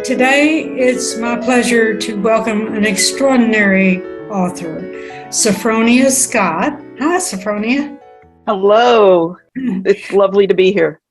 Today, it's my pleasure to welcome an extraordinary author, Sophfronia Scott. Hi, Sophfronia. Hello. It's lovely to be here.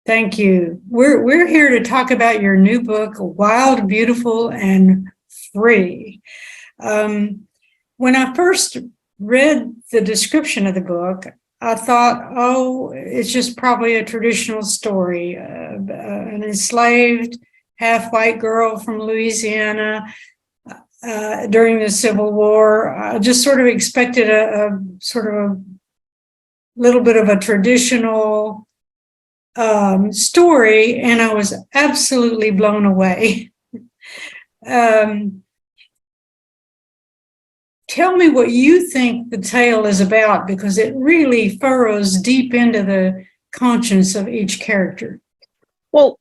Thank you. We're here to talk about your new book, Wild, Beautiful, and Free. When I first read the description of the book, I thought, oh, it's just probably a traditional story, an enslaved half-white girl from Louisiana during the Civil War. I just sort of expected a sort of a little bit of a traditional story, and I was absolutely blown away. Tell me what you think the tale is about, because it really furrows deep into the conscience of each character. Well,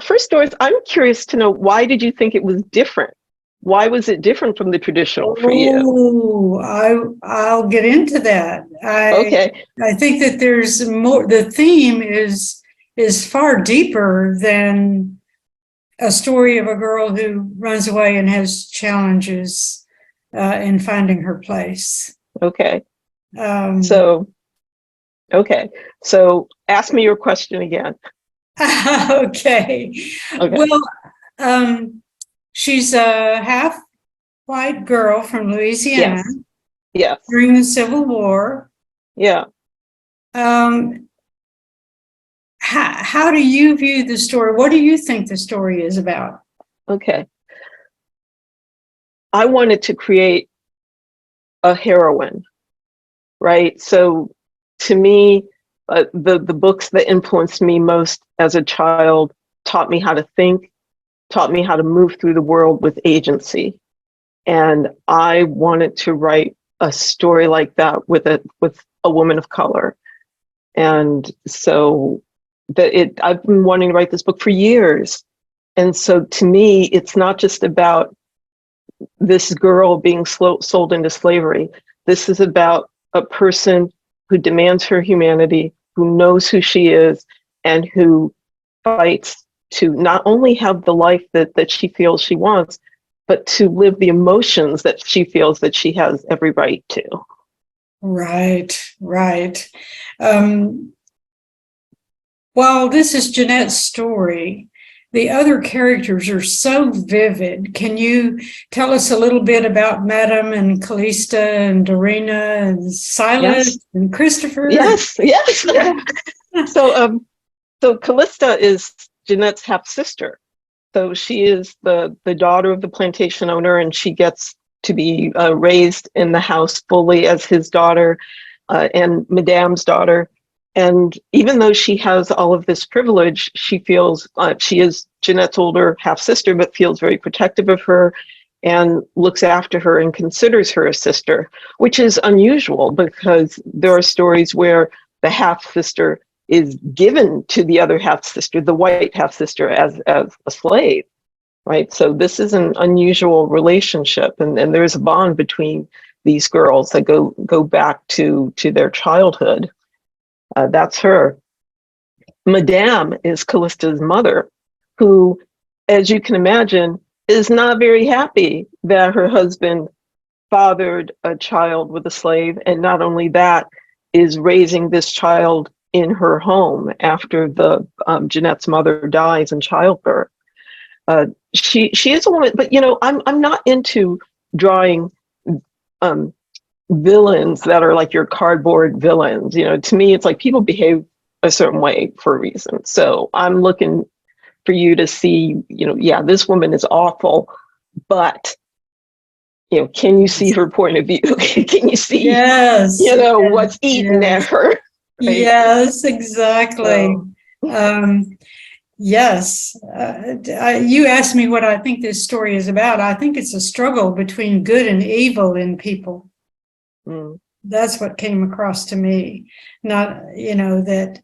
first, Doris, I'm curious to know, why did you think it was different? Why was it different from the traditional for you? Oh, I'll get into that. Okay. I think that there's more. The theme is far deeper than a story of a girl who runs away and has challenges in finding her place. Okay. So ask me your question again. Okay. Well, she's a half-white girl from Louisiana. Yes. During the Civil War. Yeah. How do you view the story? What do you think the story is about? Okay. I wanted to create a heroine, right? So to me, the books that influenced me most as a child taught me how to think, taught me how to move through the world with agency. And I wanted to write a story like that with a woman of color. And so I've been wanting to write this book for years. And so to me, it's not just about this girl being sold into slavery. This is about a person who demands her humanity, who knows who she is, and who fights to not only have the life that she feels she wants, but to live the emotions that she feels that she has every right to. Right. While this is Jeannette's story, the other characters are so vivid. Can you tell us a little bit about Madame and Callista and Dorina and Silas and Christopher? Yes. So Callista is Jeannette's half-sister. So she is the daughter of the plantation owner, and she gets to be raised in the house fully as his daughter and Madame's daughter. And even though she has all of this privilege, she feels she is Jeannette's older half-sister, but feels very protective of her and looks after her and considers her a sister, which is unusual because there are stories where the half-sister is given to the other half-sister, the white half-sister, as a slave, right? So this is an unusual relationship, and there's a bond between these girls that go back to their childhood. That's her. Madame is Callista's mother, who, as you can imagine, is not very happy that her husband fathered a child with a slave, and not only that, is raising this child in her home after Jeannette's mother dies in childbirth. She is a woman, but I'm not into drawing villains that are like your cardboard villains. To me, it's like people behave a certain way for a reason. So I'm looking for you to see, this woman is awful, but can you see her point of view? Can you see, what's eaten at her? Right? Yes, exactly. Yes. You asked me what I think this story is about. I think it's a struggle between good and evil in people. That's what came across to me. Not, that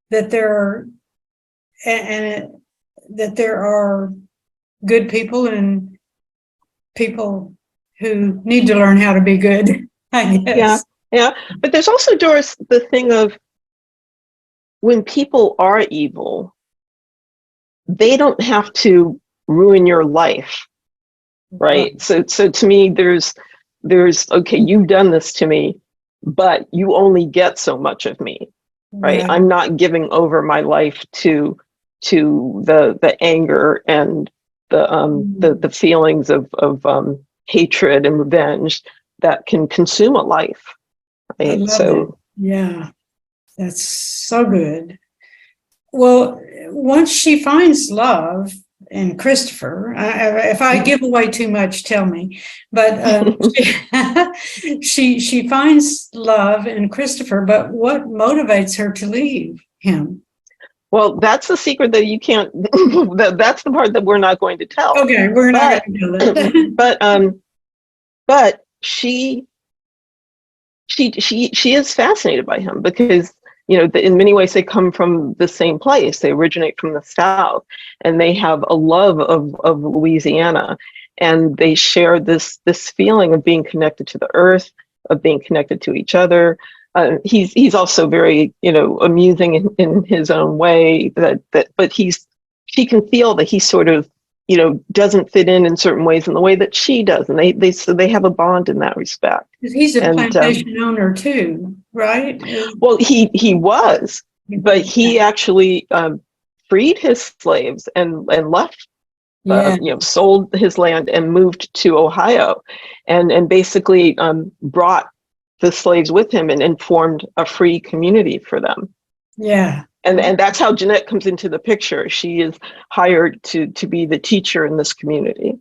there are good people and people who need to learn how to be good, I guess. Yeah. But there's also, Doris, the thing of when people are evil, they don't have to ruin your life, right? So to me, there's okay, you've done this to me, but you only get so much of me, right? Yeah. I'm not giving over my life to the anger and the feelings of hatred and revenge that can consume a life, I right? love that. Yeah, that's so good. Well, once she finds love in Christopher, if I give away too much, tell me. But she finds love in Christopher. But what motivates her to leave him? Well, that's the secret that you can't. That's the part that we're not going to tell. Okay, we're not But going to do it. but she is fascinated by him because, you know, in many ways they come from the same place. They originate from the South, and they have a love of Louisiana, and they share this feeling of being connected to the earth, of being connected to each other. He's also very, you know, amusing in his own way. But she can feel that he sort of, you know, doesn't fit in certain ways in the way that she does, and they have a bond in that respect. He's a plantation owner too, right? Well, he was, but he actually freed his slaves and left. Yeah. You know, sold his land and moved to Ohio, and basically brought the slaves with him and formed a free community for them. Yeah. And that's how Jeannette comes into the picture. She is hired to be the teacher in this community.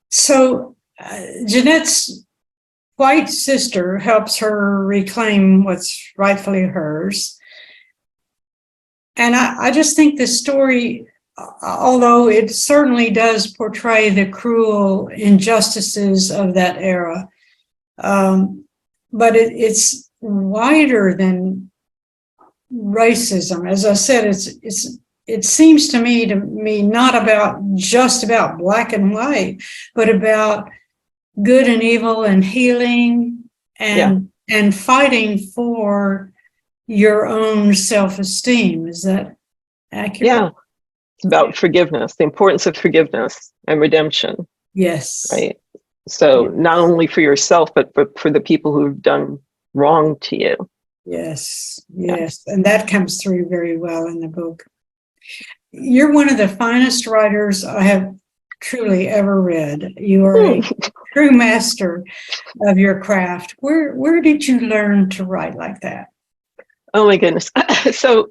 So Jeannette's white sister helps her reclaim what's rightfully hers. And I just think the story, although it certainly does portray the cruel injustices of that era, but it's wider than racism. As I said, it seems to me not just about black and white, but about good and evil and healing and fighting for your own self-esteem. Is that accurate? Yeah, it's about forgiveness, the importance of forgiveness and redemption. Yes. Right. So not only for yourself, but for the people who've done wrong to you. Yes. Yes. And that comes through very well in the book. You're one of the finest writers I have truly ever read. You are a true master of your craft. Where did you learn to write like that? Oh my goodness. So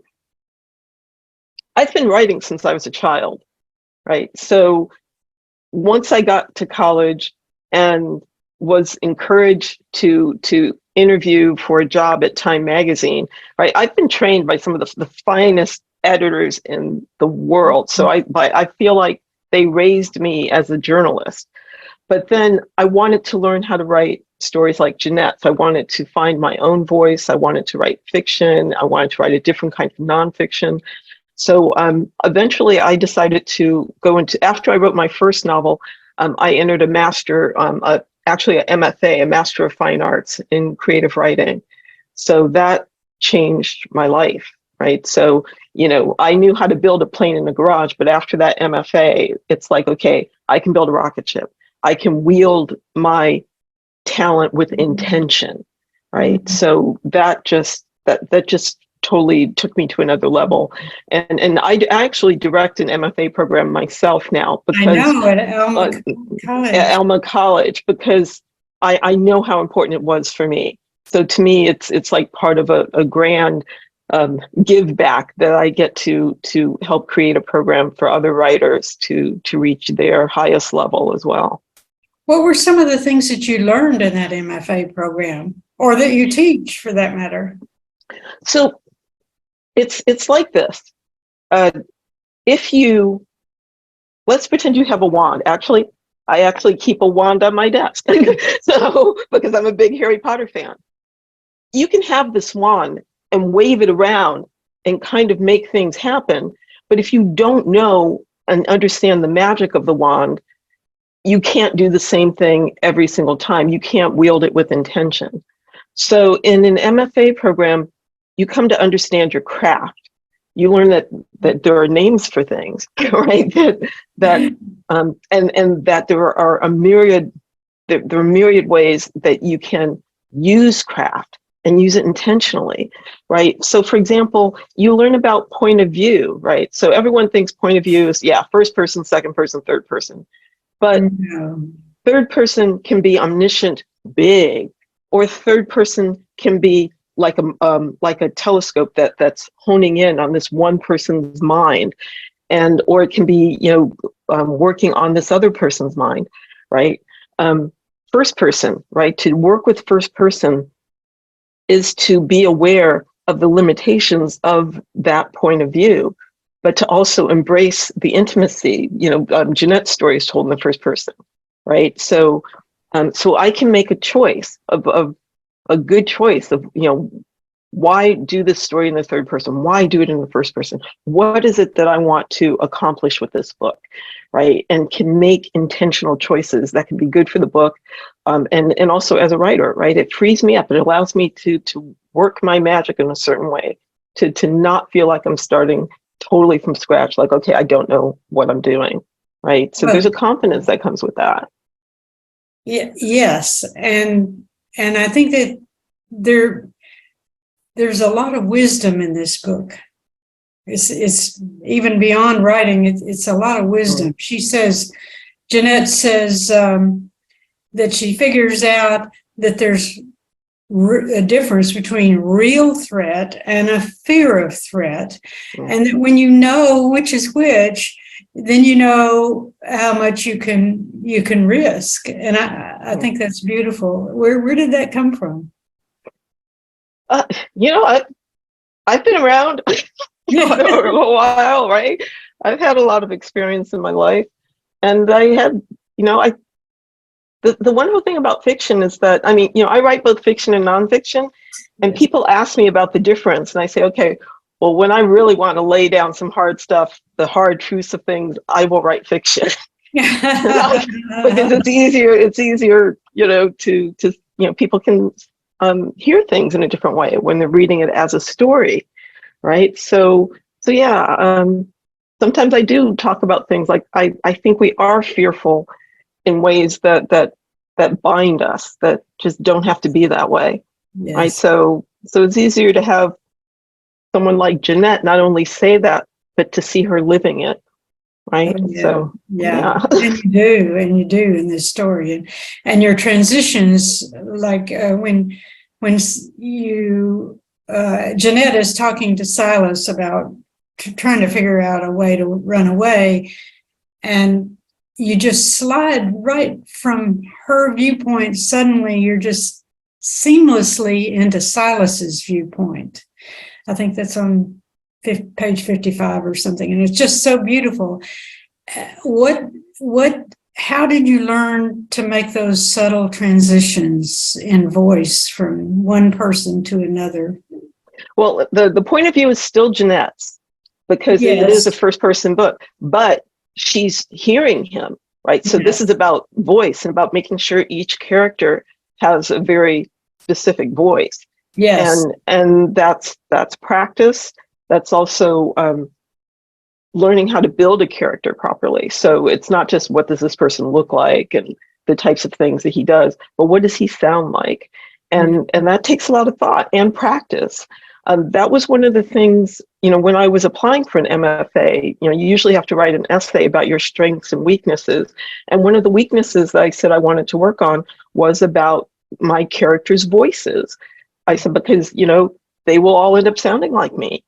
I've been writing since I was a child, right? So once I got to college and was encouraged to interview for a job at Time magazine, right? I've been trained by some of the finest editors in the world. So I feel like they raised me as a journalist. But then I wanted to learn how to write stories like Jeannette's. I wanted to find my own voice. I wanted to write fiction. I wanted to write a different kind of nonfiction. So eventually I decided to go into, after I wrote my first novel, I entered a master, actually an MFA, a Master of Fine Arts in creative writing. So that changed my life, right? So, you know, I knew how to build a plane in a garage, but after that MFA, it's like, okay, I can build a rocket ship. I can wield my talent with intention, right? Mm-hmm. So that just totally took me to another level. And I actually direct an MFA program myself now because I know at Alma College. At Alma College, because I know how important it was for me. So to me, it's like part of a grand give back that I get to help create a program for other writers to reach their highest level as well. What were some of the things that you learned in that MFA program, or that you teach for that matter? So it's like this. Let's pretend you have a wand. Actually, I actually keep a wand on my desk. So, because I'm a big Harry Potter fan. You can have this wand and wave it around and kind of make things happen. But if you don't know and understand the magic of the wand, you can't do the same thing every single time. You can't wield it with intention. So in an MFA program, you come to understand your craft. you learn that there are names for things, right? And that there are there are myriad ways that you can use craft and use it intentionally, right? So for example, you learn about point of view, right? So everyone thinks point of view is, yeah, first person, second person, third person. But third person can be omniscient, big, or third person can be like a telescope that's honing in on this one person's mind, or it can be working on this other person's mind, right? First person, right? To work with first person is to be aware of the limitations of that point of view, but to also embrace the intimacy. Jeanette's story is told in the first person, right? So I can make a choice of a good choice of, why do this story in the third person? Why do it in the first person? What is it that I want to accomplish with this book, right? And can make intentional choices that can be good for the book, and also as a writer, right? It frees me up. It allows me to work my magic in a certain way, to not feel like I'm starting totally from scratch, like, okay, I don't know what I'm doing, right? So there's a confidence that comes with that. Yes, and I think that there's a lot of wisdom in this book. It's even beyond writing. It's a lot of wisdom. She says, Jeannette says that she figures out that there's a difference between real threat and a fear of threat, and that when you know which is which, then you know how much you can risk. And I think that's beautiful. Where did that come from? I've been around for a while, right? I've had a lot of experience in my life, and I had, the wonderful thing about fiction is that, I write both fiction and nonfiction, and people ask me about the difference, and I say, okay, well, when I really want to lay down some hard stuff, the hard truths of things, I will write fiction. Because it's easier, to people can hear things in a different way when they're reading it as a story, right? So yeah, sometimes I do talk about things like I think we are fearful in ways that bind us, that just don't have to be that way, right? So it's easier to have someone like Jeannette not only say that, but to see her living it, right? So yeah. And you do in this story, and your transitions, like when you Jeannette is talking to Silas about trying to figure out a way to run away, and you just slide right from her viewpoint. Suddenly you're just seamlessly into Silas's viewpoint. I think that's on page 55 or something, and it's just so beautiful. How did you learn to make those subtle transitions in voice from one person to another? Well, the point of view is still Jeanette's, because it is a first person book, but she's hearing him, right? So this is about voice and about making sure each character has a very specific voice. Yes. And that's practice. That's also learning how to build a character properly. So it's not just what does this person look like and the types of things that he does, but what does he sound like? And that takes a lot of thought and practice. That was one of the things, when I was applying for an MFA, you usually have to write an essay about your strengths and weaknesses. And one of the weaknesses that I said I wanted to work on was about my characters' voices. I said, because, they will all end up sounding like me.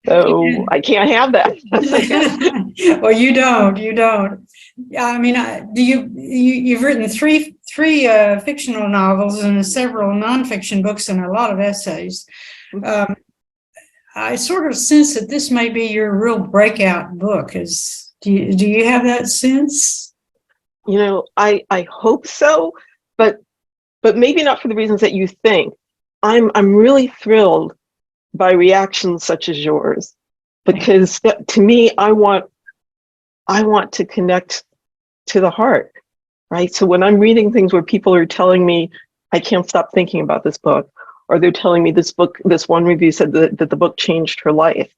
So I can't have that. Well, you don't. I mean, you've written three fictional novels and several nonfiction books and a lot of essays. I sort of sense that this may be your real breakout book. Do you have that sense? I hope so, but maybe not for the reasons that you think. I'm really thrilled by reactions such as yours, because to me, I want to connect to the heart, right? So when I'm reading things where people are telling me, I can't stop thinking about this book, or they're telling me this one review said that the book changed her life.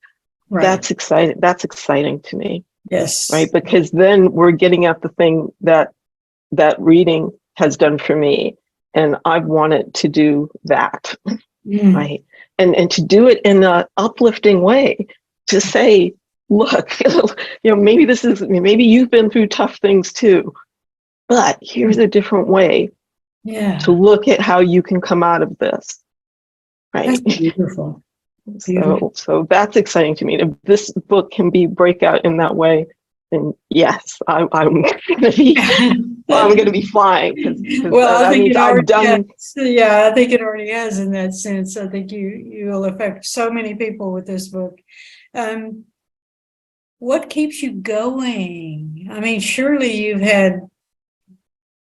Right. That's exciting. That's exciting to me. Yes. Right. Because then we're getting at the thing that reading has done for me. And I've wanted to do that. Right. And to do it in an uplifting way, to say, look, maybe you've been through tough things too, but here's a different way to look at how you can come out of this. Right. That's beautiful. So that's exciting to me. If this book can be breakout in that way, then yes, I'm gonna be flying. Well, I think it already done. Yeah, I think it already has in that sense. I think you will affect so many people with this book. What keeps you going? I mean, surely you've had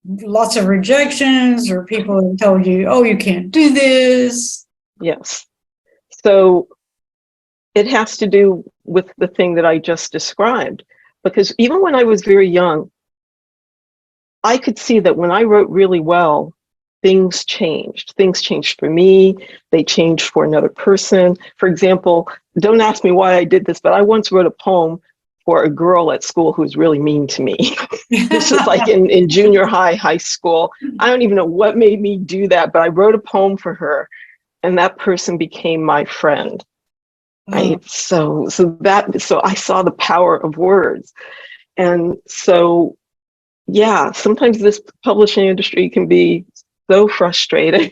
lots of rejections, or people have told you, "Oh, you can't do this." Yes. So it has to do with the thing that I just described, because even when I was very young, I could see that when I wrote really well, things changed. Things changed for me. They changed for another person. For example, don't ask me why I did this, but I once wrote a poem for a girl at school who was really mean to me. This is like in junior high school. I don't even know what made me do that, but I wrote a poem for her, and that person became my friend. Right. So I saw the power of words. And so, yeah, sometimes this publishing industry can be so frustrating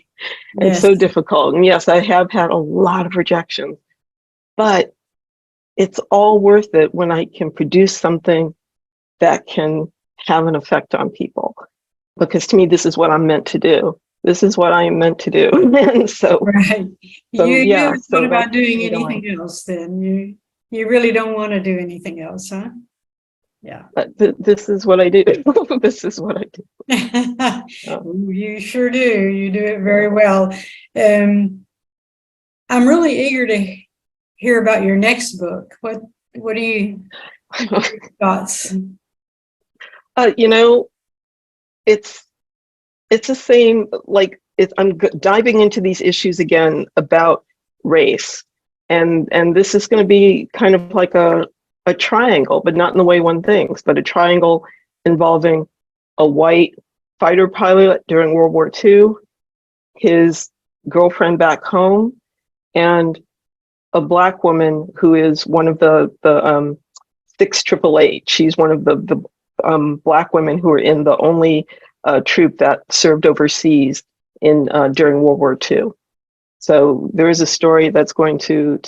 and so difficult. And yes, I have had a lot of rejection, but it's all worth it when I can produce something that can have an effect on people. Because to me, this is what I'm meant to do. This is what I am meant to do. And so, right. So, yeah. What about doing anything else then? You really don't want to do anything else, huh? Yeah. But this is what I do. This is what I do. You sure do. You do it very well. I'm really eager to hear about your next book. What are your thoughts? It's the same, like I'm diving into these issues again about race. And this is going to be kind of like a triangle, but not in the way one thinks, but a triangle involving a white fighter pilot during World War II, his girlfriend back home, and a Black woman who is one of the 688. She's one of the Black women who are in the only troop that served overseas during World War II. So there is a story that's going to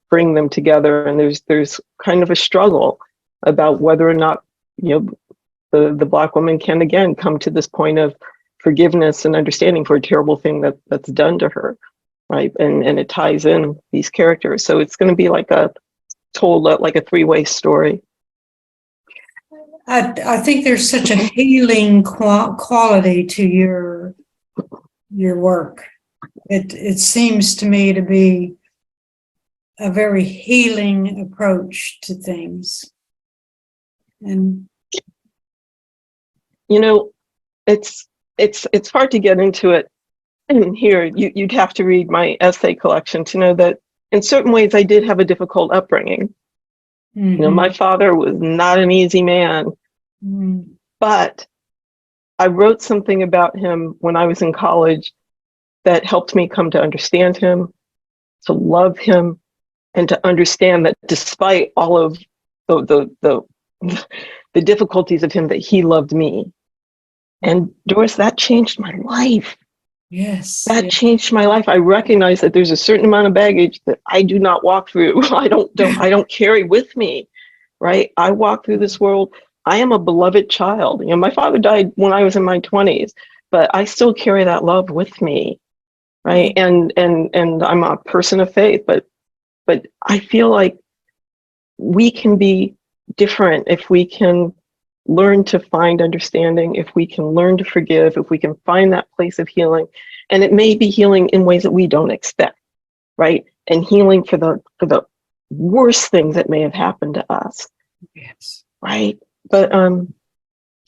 bring them together, and there's kind of a struggle about whether or not the Black woman can again come to this point of forgiveness and understanding for a terrible thing that's done to her, right? And it ties in these characters, so it's going to be like told like a three-way story. I think there's such a healing quality to your work. It seems to me to be a very healing approach to things. And it's hard to get into it here. You'd have to read my essay collection to know that in certain ways I did have a difficult upbringing. Mm-hmm. My father was not an easy man, but I wrote something about him when I was in college that helped me come to understand him, to love him, and to understand that despite all of the difficulties of him, that he loved me. And Doris, that changed my life. Yes. That changed my life. I recognize that there's a certain amount of baggage that I do not walk through. I don't carry with me, right? I walk through this world. I am a beloved child. My father died when I was in my 20s, but I still carry that love with me, right? And I'm a person of faith, but I feel like we can be different if we can learn to find understanding, if we can learn to forgive, if we can find that place of healing. And it may be healing in ways that we don't expect, right? And healing for the worst things that may have happened to us. Yes. Right? But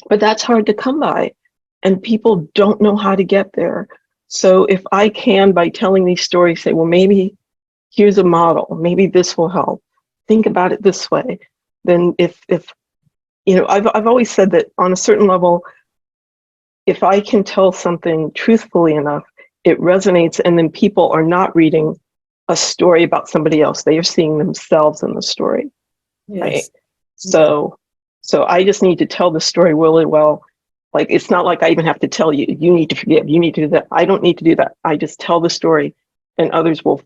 that's hard to come by, and people don't know how to get there. So if I can, by telling these stories, say, well, maybe here's a model, maybe this will help. Think about it this way. Then if I've always said that on a certain level, if I can tell something truthfully enough, it resonates, and then people are not reading a story about somebody else. They are seeing themselves in the story. Yes. Right? So I just need to tell the story really well. Like, it's not like I even have to tell you, you need to forgive, you need to do that. I don't need to do that. I just tell the story, and others will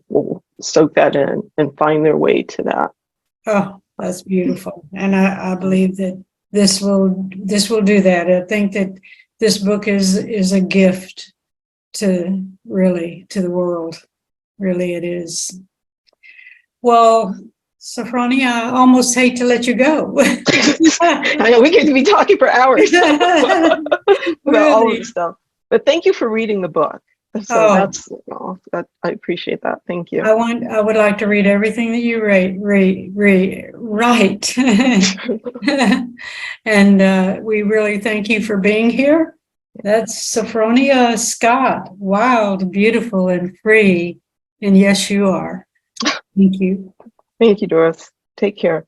soak that in and find their way to that. Oh, that's beautiful. And I believe that this will do that. I think that this book is a gift to the world. Really, it is. Well, Sophfronia, I almost hate to let you go. I know we could be talking for hours about all of this stuff. But thank you for reading the book. So that I appreciate that. Thank you. I would like to read everything that you write. And we really thank you for being here. That's Sophfronia Scott. Wild, beautiful, and free. And yes, you are. Thank you. Thank you, Doris. Take care.